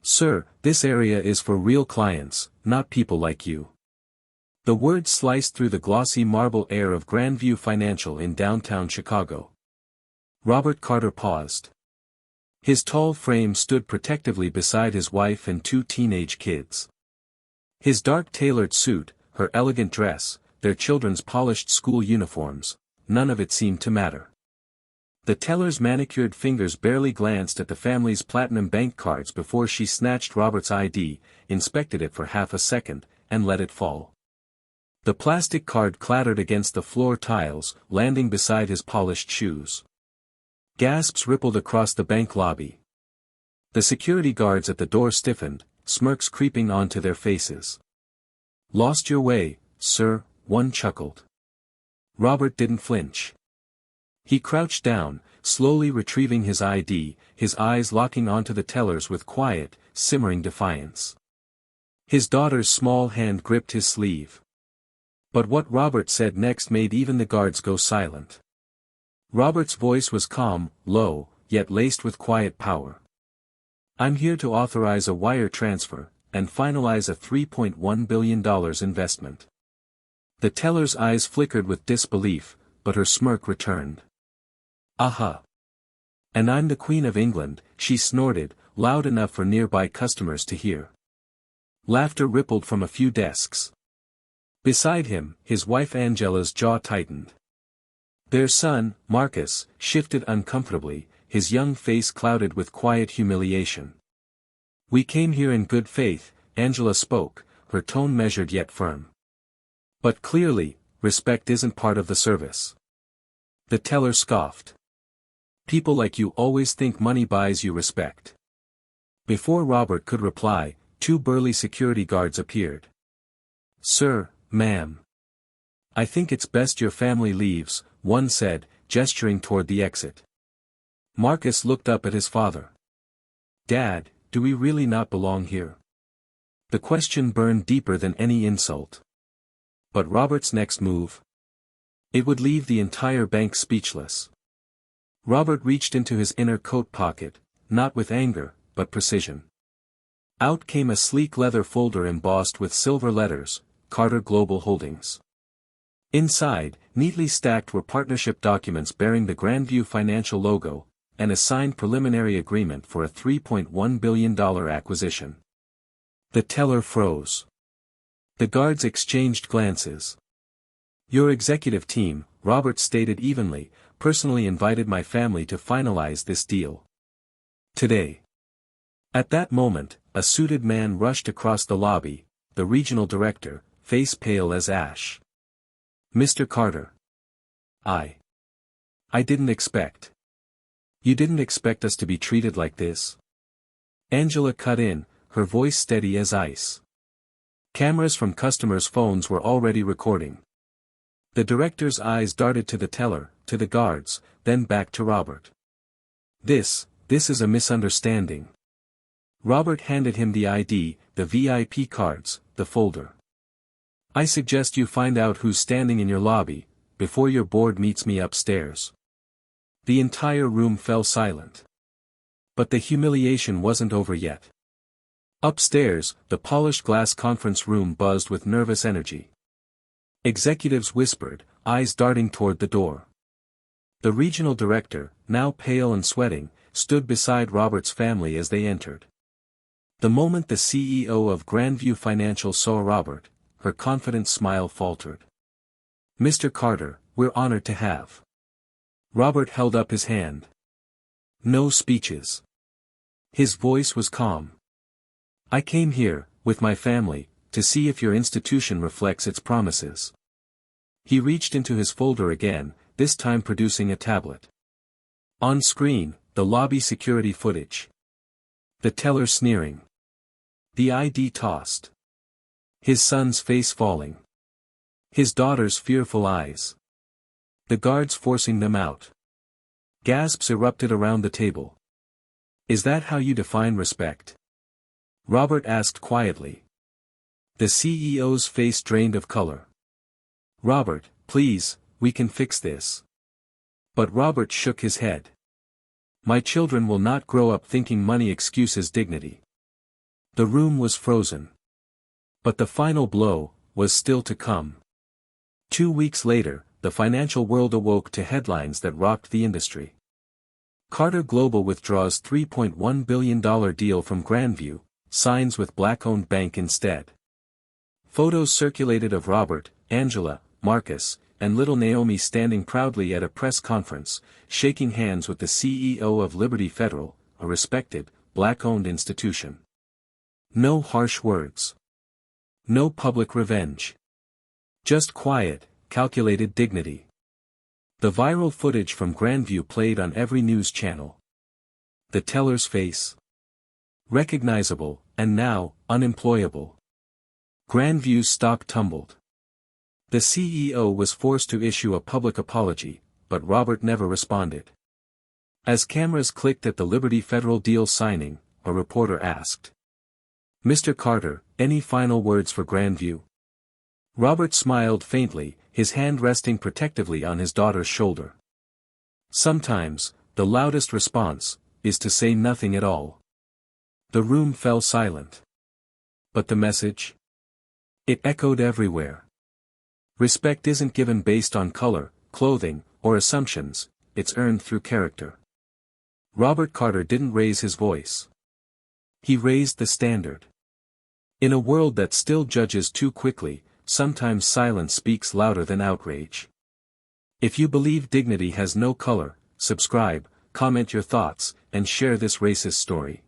Sir, this area is for real clients, not people like you. The words sliced through the glossy marble air of Grandview Financial in downtown Chicago. Robert Carter paused. His tall frame stood protectively beside his wife and two teenage kids. His dark tailored suit, her elegant dress, their children's polished school uniforms, none of it seemed to matter. The teller's manicured fingers barely glanced at the family's platinum bank cards before she snatched Robert's ID, inspected it for half a second, and let it fall. The plastic card clattered against the floor tiles, landing beside his polished shoes. Gasps rippled across the bank lobby. The security guards at the door stiffened, smirks creeping onto their faces. "Lost your way, sir," one chuckled. Robert didn't flinch. He crouched down, slowly retrieving his ID, his eyes locking onto the tellers with quiet, simmering defiance. His daughter's small hand gripped his sleeve. But what Robert said next made even the guards go silent. Robert's voice was calm, low, yet laced with quiet power. "I'm here to authorize a wire transfer, and finalize a $3.1 billion investment." The teller's eyes flickered with disbelief, but her smirk returned. "Aha! And I'm the Queen of England," she snorted, loud enough for nearby customers to hear. Laughter rippled from a few desks. Beside him, his wife Angela's jaw tightened. Their son, Marcus, shifted uncomfortably, his young face clouded with quiet humiliation. "We came here in good faith," Angela spoke, her tone measured yet firm. "But clearly, respect isn't part of the service." The teller scoffed. "People like you always think money buys you respect." Before Robert could reply, two burly security guards appeared. "Sir, ma'am. I think it's best your family leaves," one said, gesturing toward the exit. Marcus looked up at his father. "Dad, do we really not belong here?" The question burned deeper than any insult. But Robert's next move? It would leave the entire bank speechless. Robert reached into his inner coat pocket, not with anger, but precision. Out came a sleek leather folder embossed with silver letters, Carter Global Holdings. Inside, neatly stacked were partnership documents bearing the Grandview Financial logo, and a signed preliminary agreement for a $3.1 billion acquisition. The teller froze. The guards exchanged glances. "Your executive team," Robert stated evenly, "personally invited my family to finalize this deal. Today." At that moment, a suited man rushed across the lobby, the regional director, face pale as ash. "Mr. Carter. I didn't expect. You didn't expect us to be treated like this?" Angela cut in, her voice steady as ice. Cameras from customers' phones were already recording. The director's eyes darted to the teller, to the guards, then back to Robert. This is a misunderstanding." Robert handed him the ID, the VIP cards, the folder. "I suggest you find out who's standing in your lobby, before your board meets me upstairs." The entire room fell silent. But the humiliation wasn't over yet. Upstairs, the polished glass conference room buzzed with nervous energy. Executives whispered, eyes darting toward the door. The regional director, now pale and sweating, stood beside Robert's family as they entered. The moment the CEO of Grandview Financial saw Robert, her confident smile faltered. "Mr. Carter, we're honored to have." Robert held up his hand. "No speeches." His voice was calm. "I came here, with my family, to see if your institution reflects its promises." He reached into his folder again, this time producing a tablet. On screen, the lobby security footage. The teller sneering. The ID tossed. His son's face falling. His daughter's fearful eyes. The guards forcing them out. Gasps erupted around the table. "Is that how you define respect?" Robert asked quietly. The CEO's face drained of color. "Robert, please, we can fix this." But Robert shook his head. "My children will not grow up thinking money excuses dignity." The room was frozen. But the final blow was still to come. 2 weeks later, the financial world awoke to headlines that rocked the industry. Carter Global withdraws $3.1 billion deal from Grandview, signs with black-owned bank instead. Photos circulated of Robert, Angela, Marcus, and little Naomi standing proudly at a press conference, shaking hands with the CEO of Liberty Federal, a respected, black-owned institution. No harsh words. No public revenge. Just quiet, calculated dignity. The viral footage from Grandview played on every news channel. The teller's face. Recognizable, and now, unemployable. Grandview's stock tumbled. The CEO was forced to issue a public apology, but Robert never responded. As cameras clicked at the Liberty Federal deal signing, a reporter asked, "Mr. Carter, any final words for Grandview?" Robert smiled faintly, his hand resting protectively on his daughter's shoulder. Sometimes, the loudest response is to say nothing at all. The room fell silent. But the message? It echoed everywhere. Respect isn't given based on color, clothing, or assumptions, it's earned through character. Robert Carter didn't raise his voice. He raised the standard. In a world that still judges too quickly, sometimes silence speaks louder than outrage. If you believe dignity has no color, subscribe, comment your thoughts, and share this racist story.